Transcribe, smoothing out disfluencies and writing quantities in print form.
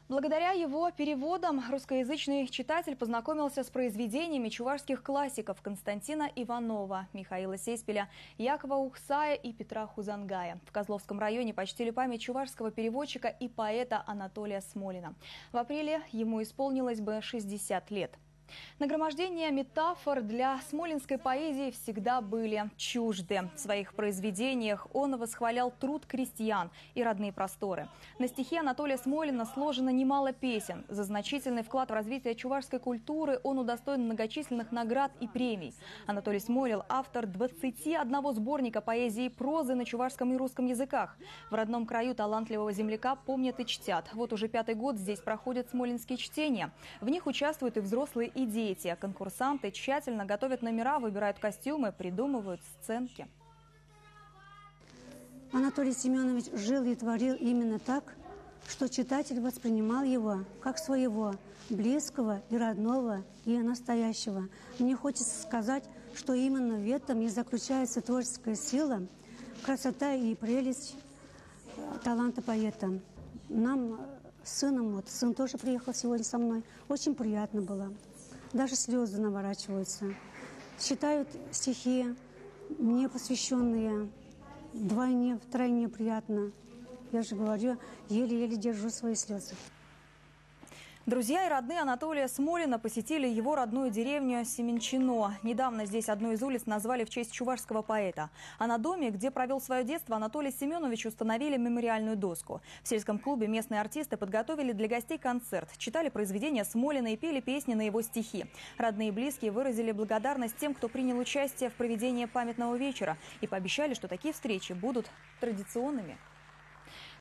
Благодаря его переводам русскоязычный читатель познакомился с произведениями чувашских классиков Константина Иванова, Михаила Сеспеля, Якова Ухсая и Петра Хузангая. В Козловском районе почтили память чувашского переводчика и поэта Анатолия Смолина. В апреле ему исполнилось бы 60 лет. Нагромождение метафор для смолинской поэзии всегда были чужды. В своих произведениях он восхвалял труд крестьян и родные просторы. На стихи Анатолия Смолина сложено немало песен. За значительный вклад в развитие чувашской культуры он удостоен многочисленных наград и премий. Анатолий Смолин – автор 21 сборника поэзии и прозы на чувашском и русском языках. В родном краю талантливого земляка помнят и чтят. Вот уже 5-й год здесь проходят смолинские чтения. В них участвуют и взрослые, и дети. Конкурсанты тщательно готовят номера, выбирают костюмы, придумывают сценки. Анатолий Семенович жил и творил именно так, что читатель воспринимал его как своего, близкого и родного, и настоящего. Мне хочется сказать, что именно в этом и заключается творческая сила, красота и прелесть таланта поэта. Нам с сыном, сын тоже приехал сегодня со мной, очень приятно было. Даже слезы наворачиваются. Читают стихи, мне посвященные, вдвойне, втройне приятно. Я же говорю, еле-еле держу свои слезы. Друзья и родные Анатолия Смолина посетили его родную деревню Семенчино. Недавно здесь одну из улиц назвали в честь чувашского поэта. А на доме, где провел свое детство, Анатолий Семенович установили мемориальную доску. В сельском клубе местные артисты подготовили для гостей концерт. Читали произведения Смолина и пели песни на его стихи. Родные и близкие выразили благодарность тем, кто принял участие в проведении памятного вечера. И пообещали, что такие встречи будут традиционными.